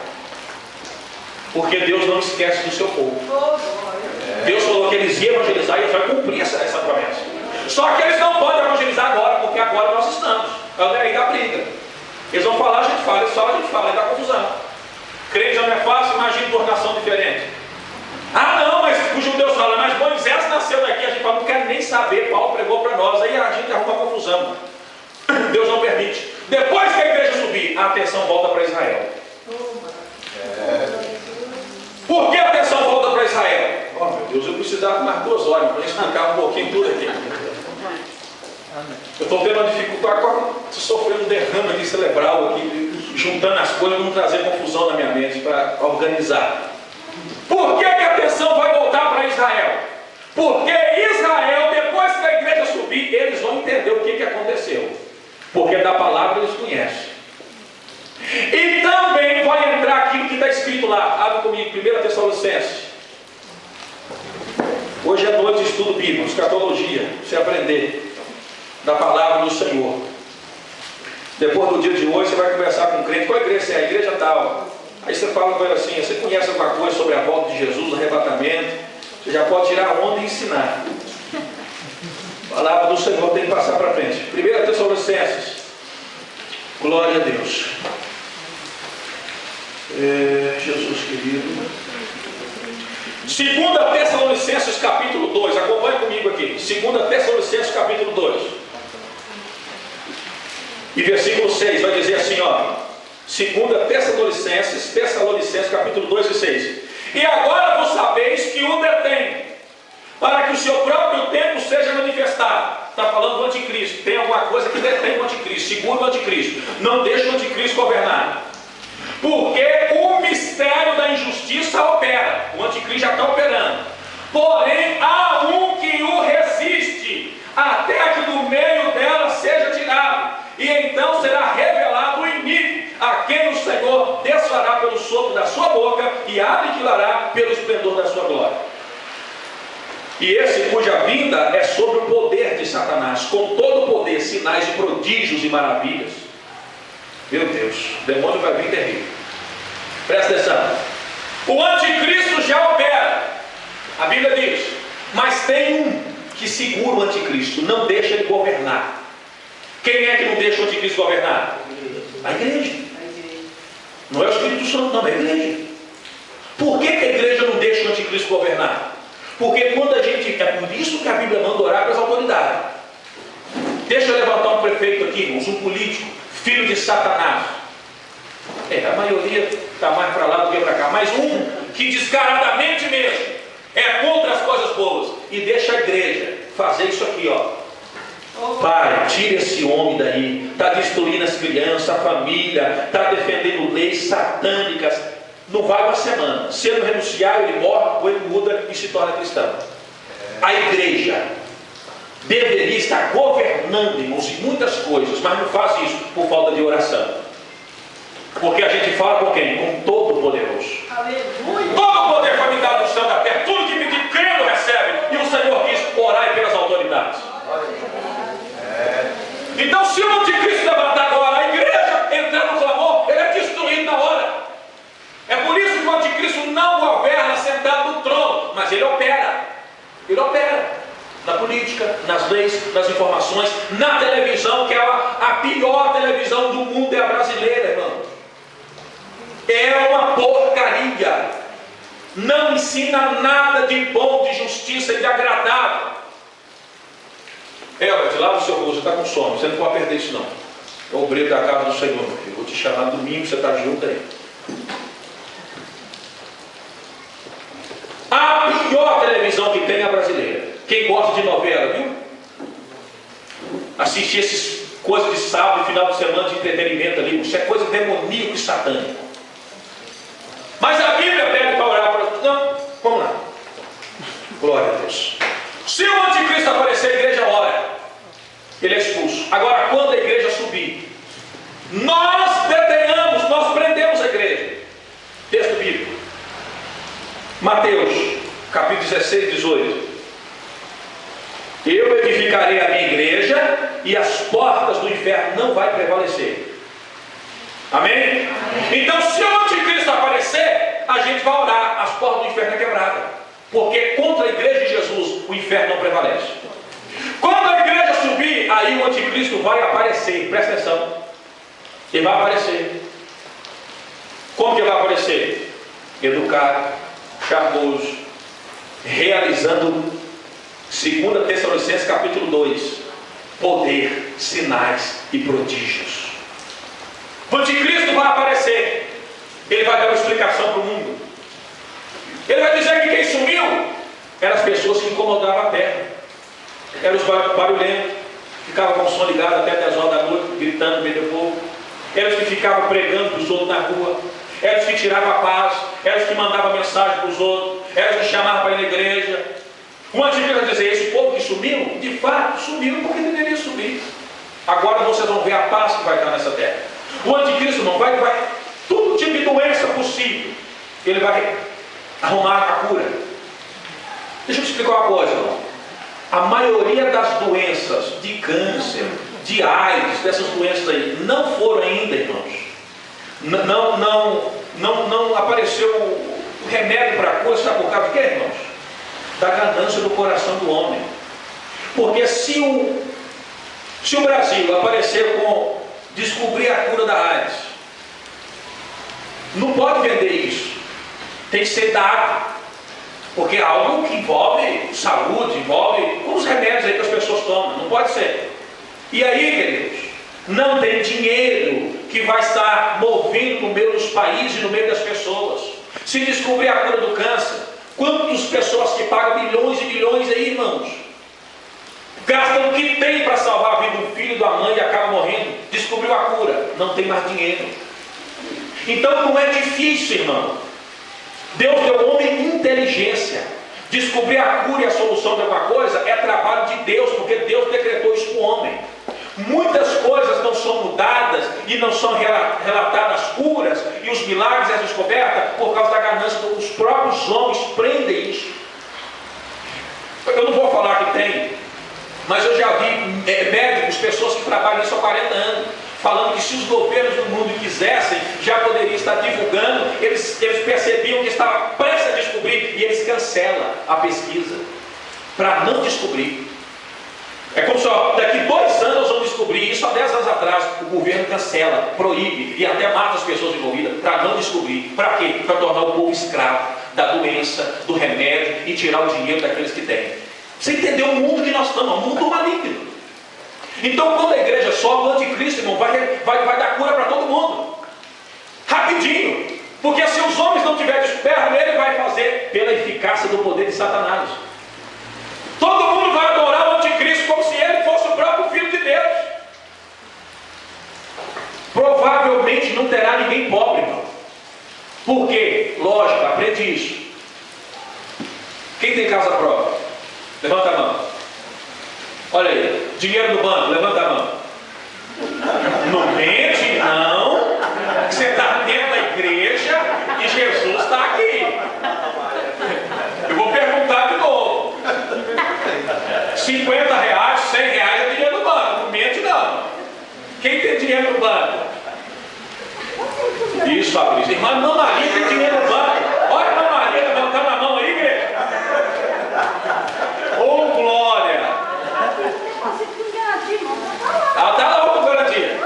Porque Deus não esquece do seu povo. Deus falou que eles iam evangelizar e eles vão cumprir essa promessa. Só que eles não podem evangelizar agora, porque agora nós estamos. É aí da briga. Eles vão falar, a gente fala, eles falam, a gente fala, aí dá confusão. Crente já não é fácil, imagina tornação diferente. Ah não, mas os judeus falam, mas Moisés nasceu daqui, a gente fala, não quer nem saber, Paulo pregou para nós, aí a gente arruma confusão. Deus não permite. Depois que a igreja subir, a atenção volta para Israel. Por que a atenção volta para Israel? Oh meu Deus, eu precisava mais 2 horas para explicar um pouquinho tudo aqui. Eu estou tendo uma dificuldade, estou sofrendo um derrame aqui cerebral, aqui, juntando as coisas, não trazer confusão na minha mente para organizar. Por que a atenção vai voltar para Israel? Porque Israel, depois que a igreja subir, eles vão entender o que aconteceu. Porque da palavra eles conhecem. E também vai entrar aquilo que está escrito lá. Abre comigo, 1 Tessalonicenses. Hoje é noite de estudo bíblico, escatologia, você aprender da palavra do Senhor. Depois do dia de hoje você vai conversar com um crente. Qual igreja é? A igreja tal. Aí você fala com ele assim, você conhece alguma coisa sobre a volta de Jesus, o arrebatamento? Você já pode tirar a onda e ensinar. A palavra do Senhor tem que passar para frente. 1 Tessalonicenses. Glória a Deus. Jesus querido. 2 Tessalonicenses capítulo 2. Acompanhe comigo aqui. 2 Tessalonicenses capítulo 2. E versículo 6 vai dizer assim, ó. 2 Tessalonicenses capítulo 2 e 6. E agora vos sabeis que o detém, para que o seu próprio tempo seja manifestado. Está falando do anticristo. Tem alguma coisa que detém o anticristo, segura o anticristo. Não deixa o anticristo governar. Porque o mistério da injustiça opera. O anticristo já está operando. Porém, há um que o resiste, até que do sua boca e aniquilará pelo esplendor da sua glória. E esse cuja vinda é sobre o poder de Satanás, com todo o poder, sinais e prodígios e maravilhas. Meu Deus, o demônio vai vir terrível. Presta atenção. O anticristo já opera. A Bíblia diz, mas tem um que segura o anticristo, não deixa ele governar. Quem é que não deixa o anticristo governar? A igreja. Não é o Espírito Santo, não, é a igreja. Por que a igreja não deixa o anticristo governar? Porque quando a gente... É por isso que a Bíblia manda orar para as autoridades. Deixa eu levantar um prefeito aqui, irmãos, um político, filho de Satanás. A maioria está mais para lá do que para cá. Mas um que descaradamente mesmo é contra as coisas boas e deixa a igreja fazer isso aqui, ó. Pai, tira esse homem daí. Está destruindo as crianças, a família, está defendendo leis satânicas. Não vai uma semana. Se ele renunciar, ele morre, ou ele muda e se torna cristão. A igreja deveria estar governando, irmãos, em muitas coisas, mas não faz isso por falta de oração. Porque a gente fala com quem? Com todo poderoso. Aleluia. Todo o poder foi me dado no céu da terra. Tudo que pedir, crendo recebe. E o Senhor quis orar pelas autoridades. Então, se o anticristo levantar agora, a igreja entrar no clamor, ele é destruído na hora. É por isso que o anticristo não governa sentado no trono, mas ele opera. Ele opera na política, nas leis, nas informações, na televisão, que é a pior televisão do mundo, é a brasileira, irmão. É uma porcaria. Não ensina nada de bom, de justiça e de agradável. Herbert, lava o seu rosto, você está com sono, você não pode perder isso não. É o obreiro da casa do Senhor, meu filho. Vou te chamar domingo, você está junto aí. A pior televisão que tem é a brasileira. Quem gosta de novela, viu? Assistir essas coisas de sábado, final de semana de entretenimento ali, isso é coisa demoníaca e satânica. Mas a Bíblia pede para orar para... Não, vamos lá. Glória a Deus. Se o anticristo aparecer, a igreja ora. Ele é expulso. Agora, quando a igreja subir, nós detenhamos, nós prendemos a igreja. Texto bíblico. Mateus, capítulo 16, 18. Eu edificarei a minha igreja e as portas do inferno não vai prevalecer. Amém? Então, se o anticristo aparecer, a gente vai orar. As portas do inferno é quebrada. Porque contra a igreja de Jesus, o inferno não prevalece. Quando a igreja subir, aí o anticristo vai aparecer. Presta atenção. Ele vai aparecer. Como que ele vai aparecer? Educado, charmoso, realizando 2 Tessalonicenses capítulo 2, poder, sinais e prodígios. O anticristo vai aparecer. Ele vai dar uma explicação para o mundo. Ele vai dizer que quem sumiu eram as pessoas que incomodavam a terra. Eram os barulhentos, ficavam com o som ligado até 10 horas da noite, gritando no meio do povo. Eram os que ficavam pregando para os outros na rua. Eram os que tiravam a paz. Eram os que mandavam mensagem para os outros. Eram os que chamavam para ir na igreja. O anticristo vai dizer, esse povo que sumiu, de fato sumiu porque deveria sumir. Agora vocês vão ver a paz que vai estar nessa terra. O anticristo não vai todo tipo de doença possível. Ele vai arrumar a cura. Deixa eu te explicar uma coisa, irmão. A maioria das doenças de câncer, de AIDS, dessas doenças aí, não foram ainda, irmãos. Não apareceu o remédio para a cura. Sabe por causa de quê, irmãos? Da ganância do coração do homem. Porque se o Brasil aparecer com descobrir a cura da AIDS, não pode vender isso. Tem que ser dado. Porque é algo que envolve saúde, envolve uns remédios aí que as pessoas tomam. Não pode ser. E aí, queridos, não tem dinheiro que vai estar movendo no meio dos países, no meio das pessoas. Se descobrir a cura do câncer, quantas pessoas que pagam milhões e milhões aí, irmãos, gastam o que tem para salvar a vida do filho, da mãe e acabam morrendo. Descobriu a cura, não tem mais dinheiro. Então não é difícil, irmão. Deus deu ao homem inteligência. Descobrir a cura e a solução de alguma coisa é trabalho de Deus, porque Deus decretou isso para o homem. Muitas coisas não são mudadas e não são relatadas curas e os milagres e as descobertas por causa da ganância. Os próprios homens prendem isso. Eu não vou falar que tem, mas eu já vi médicos, pessoas que trabalham isso há 40 anos, falando que se os governos do mundo quisessem, já poderiam estar divulgando. Eles percebiam que estava prestes a descobrir e eles cancelam a pesquisa para não descobrir. É como se daqui 2 anos vão descobrir isso. Há 10 anos atrás o governo cancela, proíbe e até mata as pessoas envolvidas para não descobrir. Para quê? Para tornar o povo escravo da doença, do remédio e tirar o dinheiro daqueles que têm. Você entendeu o mundo que nós estamos? Um mundo maligno. Então quando a igreja sobe, o anticristo, irmão, vai dar cura para todo mundo rapidinho, porque se os homens não tiverem descoberto, ele vai fazer pela eficácia do poder de Satanás. Todo mundo vai adorar o anticristo como se ele fosse o próprio Filho de Deus. Provavelmente não terá ninguém pobre, irmão. Por quê? Lógico, aprende isso. Quem tem casa própria? Levanta a mão. Olha aí, dinheiro no banco, levanta a mão. Não mente, não. Você está dentro da igreja e Jesus está aqui. Eu vou perguntar de novo. 50 reais, 100 reais é dinheiro no banco. Não mente, não. Quem tem dinheiro no banco? Isso, Fabrício. Irmã Maria tem dinheiro no banco. Olha a irmã Maria levantando a mão aí, igreja. Ô, glória. Ela está lá com garantia.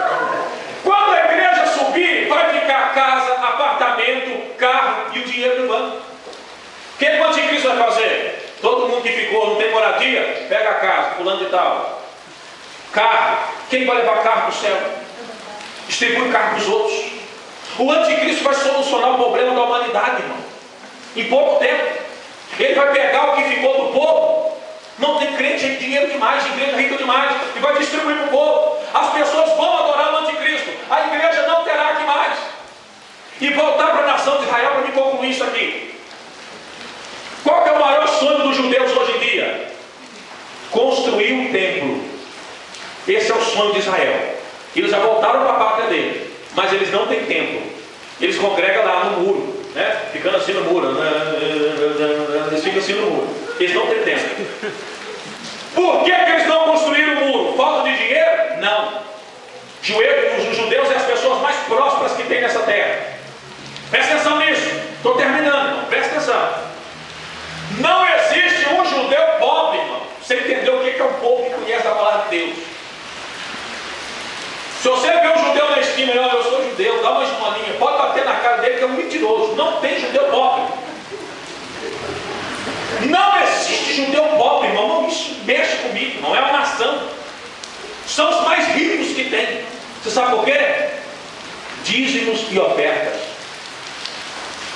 Quando a igreja subir, vai ficar casa, apartamento, carro e o dinheiro no banco. O que o anticristo vai fazer? Todo mundo que ficou, não tem moradia, pega a casa, fulano de tal. Carro. Quem vai levar carro para o céu? Distribui o carro para os outros. O anticristo vai solucionar o problema da humanidade, irmão, em pouco tempo. Ele vai pegar o que ficou do povo. Não tem crente, tem dinheiro demais, igreja rica demais, e vai distribuir para o povo. As pessoas vão adorar o anticristo. A igreja não terá que mais. E voltar para a nação de Israel para me concluir isso aqui. Qual que é o maior sonho dos judeus hoje em dia? Construir um templo. Esse é o sonho de Israel. Eles já voltaram para a pátria dele, mas eles não têm templo. Eles congregam lá no muro, né? Ficando assim no muro. Eles ficam assim no muro. Eles não têm templo. Por que eles não construíram o muro? Falta de dinheiro? Não. Os judeus é as pessoas mais prósperas que tem nessa terra. Presta atenção nisso. Estou terminando, irmão. Presta atenção. Não existe um judeu pobre, irmão. Você entendeu o que é um povo que conhece a palavra de Deus? Se você vê um judeu na esquina, eu sou judeu, dá uma esmolinha, pode bater na cara dele que é um mentiroso. Não tem judeu pobre. Não existe judeu pobre, irmão. Não, isso mexe comigo, irmão. É uma nação. São os mais ricos que tem. Você sabe por quê? Dízimos e ofertas.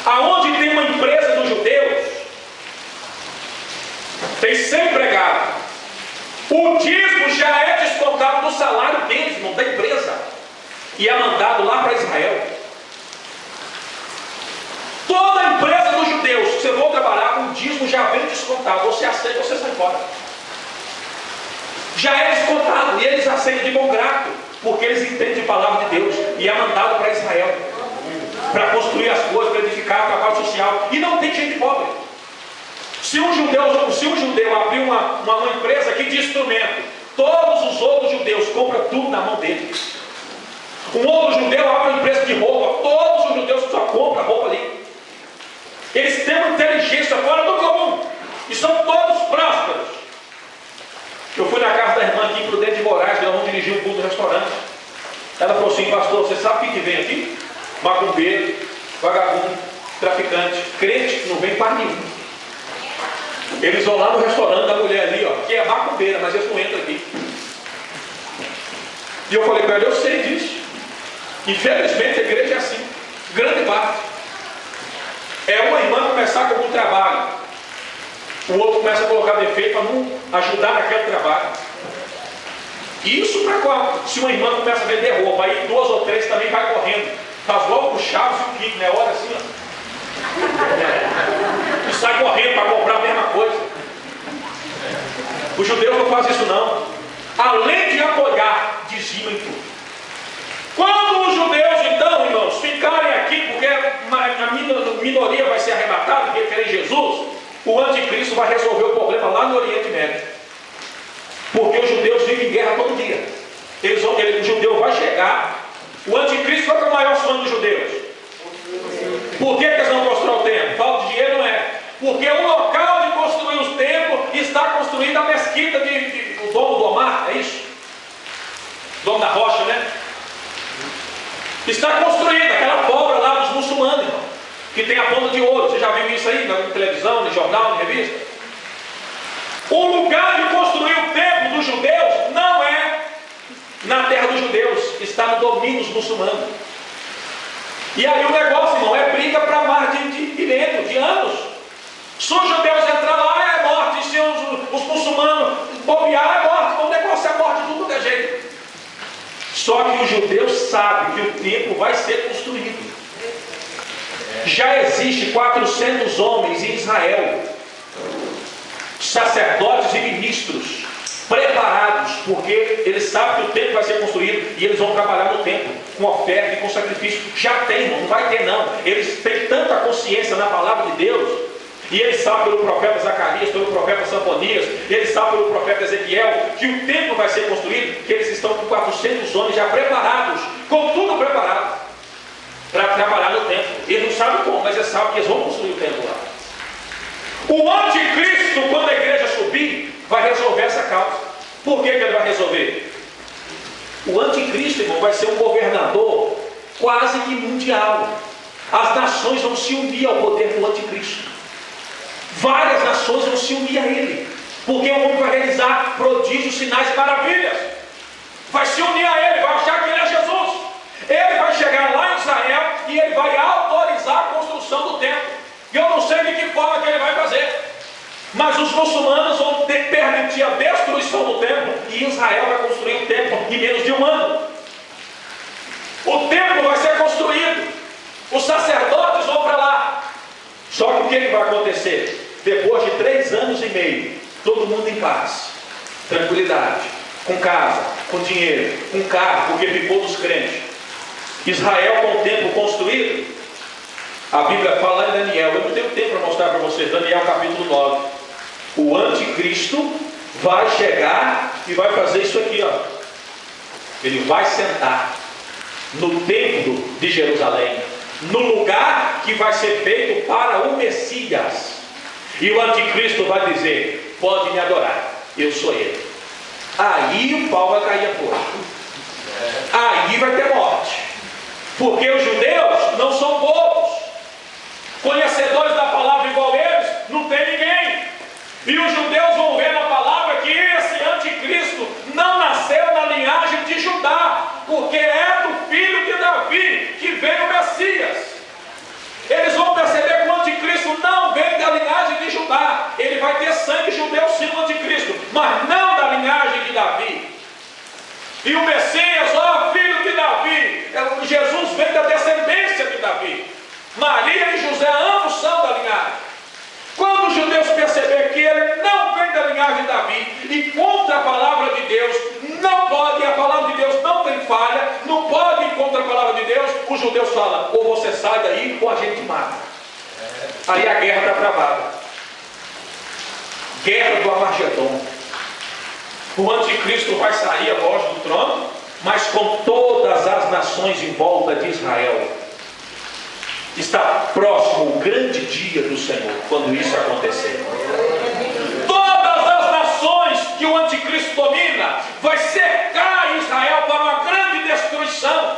Aonde tem uma empresa dos judeus, tem 100 empregados. O dízimo já é descontado do salário deles, irmão, da empresa, e é mandado lá para Israel. Toda a empresa dos judeus que você for trabalhar, o dízimo já vem descontado. Você aceita ou você sai fora. Já é descontado e eles aceitam de bom grado, porque eles entendem a palavra de Deus, e é mandado para Israel para construir as coisas, para edificar o trabalho social. E não tem gente pobre. Se um judeu abrir uma empresa aqui de instrumento, todos os outros judeus compram tudo na mão dele. Um outro judeu abre uma empresa de roupa, todos os judeus só compram roupa ali. Eles têm uma inteligência fora do comum e são todos prósperos. Eu fui na casa da irmã aqui em Prudente de Moraes, que nós vamos dirigir um culto no restaurante. Ela falou assim: pastor, você sabe o que vem aqui? Macumbeiro, vagabundo, traficante, crente, não vem para nenhum. Eles vão lá no restaurante da mulher ali, ó, que é macumbeira, mas eles não entram aqui. E eu falei para ela: eu sei disso. Infelizmente a igreja é assim, grande parte. É uma irmã começar com algum trabalho, o outro começa a colocar defeito para não ajudar naquele trabalho. Isso para qual? Se uma irmã começa a vender roupa, aí 2 ou 3 também vai correndo, faz logo o Chaves e o Kiko, né? Olha assim, ó. E sai correndo para comprar a mesma coisa. Os judeus não fazem isso não. Além de apoiar, minoria vai ser arrebatada, que crê em Jesus, o anticristo vai resolver o problema lá no Oriente Médio. Porque os judeus vivem em guerra todo dia. O judeu vai chegar. O anticristo vai para o maior sonho dos judeus. Por que eles não constroem o templo? Falta de dinheiro, não é? Porque o local de construir os templos está construída a mesquita o domo do Omar, é isso? Domo da rocha, né? Está construída aquela obra lá dos muçulmanos, irmão, que tem a ponta de ouro. Você já viu isso aí na televisão, no jornal, na revista? O lugar de construir o templo dos judeus não é na terra dos judeus, está no domínio dos muçulmanos. E aí o negócio, irmão, é briga para mais de milênio, de anos. Se os judeus entrar lá, é morte. E se os muçulmanos bobear, é morte. O negócio é morte de tudo que é jeito. Só que os judeus sabem que o templo vai ser construído. Já existe 400 homens em Israel, sacerdotes e ministros, preparados, porque eles sabem que o templo vai ser construído e eles vão trabalhar no templo, com oferta e com sacrifício. Já tem, não vai ter não. Eles têm tanta consciência na palavra de Deus, e eles sabem pelo profeta Zacarias, pelo profeta Sofonias, eles sabem pelo profeta Ezequiel, que o templo vai ser construído, que eles estão com 400 homens já preparados, com tudo preparado, para trabalhar no templo. Eles não sabem como, mas eles sabem que eles vão construir o templo lá. O anticristo, quando a igreja subir, vai resolver essa causa. Por que ele vai resolver? O anticristo, irmão, vai ser um governador quase que mundial. As nações vão se unir ao poder do anticristo. Várias nações vão se unir a ele, porque o homem vai realizar prodígios, sinais e maravilhas. Vai se unir a ele, vai achar que ele é Jesus. Ele vai chegar lá em Israel e ele vai autorizar a construção do templo. E eu não sei de que forma que ele vai fazer, mas os muçulmanos vão permitir a destruição do templo, e Israel vai construir o templo em menos de um ano. O templo vai ser construído, os sacerdotes vão para lá. Só que o que vai acontecer? Depois de 3 anos e meio, todo mundo em paz, tranquilidade, com casa, com dinheiro, com carro, porque ficou dos crentes. Israel com o templo construído, a Bíblia fala em Daniel, eu não tenho tempo para mostrar para vocês, Daniel capítulo 9. O anticristo vai chegar e vai fazer isso aqui, ó. Ele vai sentar no templo de Jerusalém, no lugar que vai ser feito para o Messias. E o anticristo vai dizer: pode me adorar, eu sou ele. Aí o pau vai cair a fogo. Aí vai ter morte. Porque os judeus não são bobos, conhecedores da palavra igual eles, não tem ninguém. E os judeus vão ver na palavra que esse anticristo não nasceu na linhagem de Judá, porque é do filho de Davi que veio o Messias. Eles vão perceber que o anticristo não vem da linhagem de Judá. Ele vai ter sangue judeu sim, o anticristo, mas não da linhagem de Davi. E o Messias, ó, filho de Davi, Jesus vem da descendência de Davi. Maria e José ambos são da linhagem. Quando os judeus perceberem que ele não vem da linhagem de Davi e contra a palavra de Deus, não pode, a palavra de Deus não tem falha, não pode ir contra a palavra de Deus, os judeus falam: ou você sai daí ou a gente mata. Aí a guerra está travada. Guerra do Armagedon. O anticristo vai sair, a voz do trono, mas com todas as nações em volta de Israel. Está próximo o grande dia do Senhor, quando isso acontecer. Todas as nações que o anticristo domina vai cercar Israel para uma grande destruição.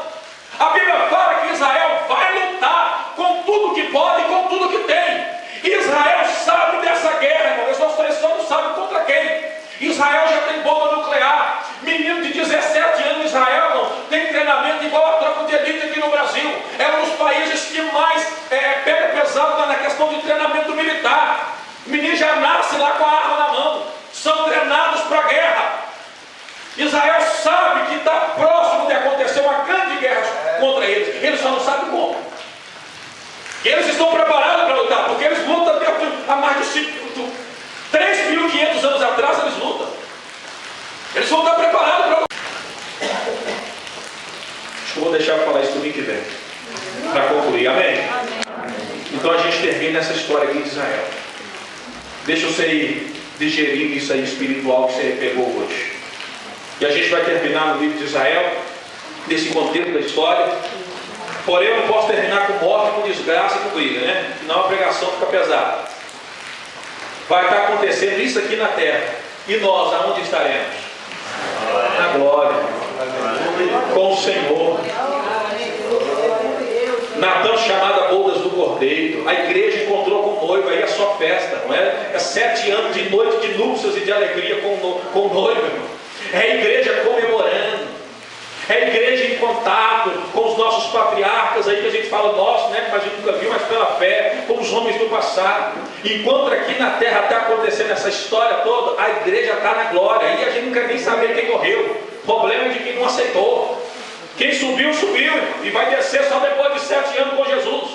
A Bíblia fala que Israel vai lutar com tudo que pode e com tudo que tem. Israel sabe dessa guerra, irmão. Essa seleção não sabe contra quem. Israel já tem bomba nuclear. Menino de 17 anos em Israel, irmão, tem treinamento igual a tropa de elite aqui no Brasil. É um dos países que mais pega pesado na questão de treinamento militar. O menino já nasce lá com a arma na mão. São treinados para a guerra. Israel sabe que está próximo de acontecer uma grande guerra contra eles. Eles só não sabem como. Eles estão preparados para lutar, porque eles lutam há mais de 3.500 anos atrás, eles lutam. Eles vão estar preparados para lutar. Acho que eu vou deixar para falar isso domingo que vem, para concluir, amém? Então Então a gente termina essa história aqui de Israel. Deixa você ir digerindo isso aí espiritual que você pegou hoje. E a gente vai terminar no livro de Israel, nesse contexto da história. Porém eu não posso terminar com morte, com desgraça e com briga, né? Senão a pregação fica pesada. Vai estar acontecendo isso aqui na terra. E nós, aonde estaremos? Na glória, com o Senhor. Natan chamada bodas do Cordeiro. A igreja encontrou com o noivo, aí é só festa, não é? É 7 anos de noite de núpcias e de alegria com o noivo, irmão. É a igreja comemorando. É a igreja em contato com os nossos patriarcas aí que a gente fala nosso, né? Mas a gente nunca viu, mas pela fé, com os homens do passado. Enquanto aqui na terra está acontecendo essa história toda, a igreja está na glória. E a gente não quer nem saber quem morreu. O problema é de quem não aceitou. Quem subiu, subiu, e vai descer só depois de 7 anos com Jesus.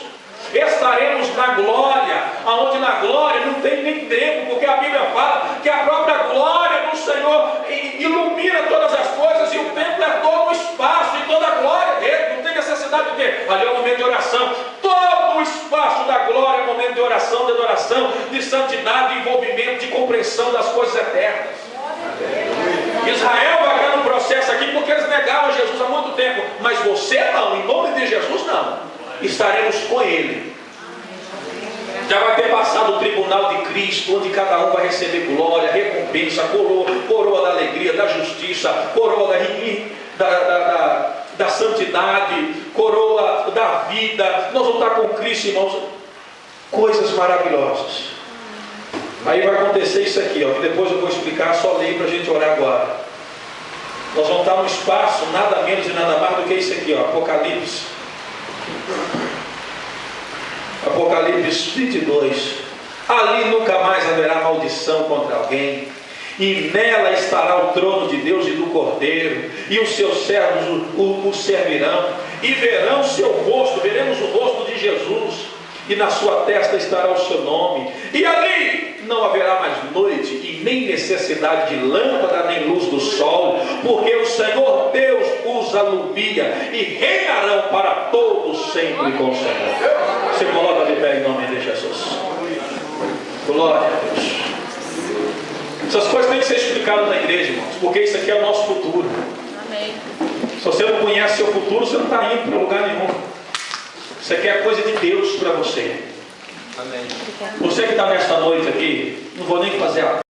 Estaremos na glória, aonde na glória não tem nem tempo, porque a Bíblia fala que a própria glória do Senhor ilumina todas as coisas, e o tempo é todo o espaço e toda a glória dele. Não tem necessidade de ter. Ali é o momento de oração. Todo o espaço da glória é momento de oração, de adoração, de santidade, de envolvimento, de compreensão das coisas eternas. Israel vai estar no processo aqui porque eles negaram Jesus há muito tempo, mas você não, em nome de Jesus não. Estaremos com Ele. Já vai ter passado o tribunal de Cristo, onde cada um vai receber glória, recompensa, coroa da alegria, da justiça, coroa da santidade, coroa da vida. Nós vamos estar com Cristo, irmãos. Coisas maravilhosas. Aí vai acontecer isso aqui, ó, que depois eu vou explicar, só leio para a gente orar agora. Nós vamos estar no espaço, nada menos e nada mais do que isso aqui, ó, Apocalipse. Apocalipse 22. Ali nunca mais haverá maldição contra alguém, e nela estará o trono de Deus e do Cordeiro, e os seus servos o servirão, e verão seu rosto, veremos o rosto de Jesus, e na sua testa estará o seu nome, e ali não haverá mais noite, e nem necessidade de lâmpada, nem luz do sol, porque o Senhor Deus os alumia, e reinarão para todos sempre com o Senhor. Você coloca de pé em nome de Jesus. Glória a Deus. Essas coisas têm que ser explicadas na igreja, irmãos, porque isso aqui é o nosso futuro. Amém. Se você não conhece seu futuro, você não está indo para lugar nenhum. Isso aqui é coisa de Deus para você. Amém. Você que está nesta noite aqui, não vou nem fazer a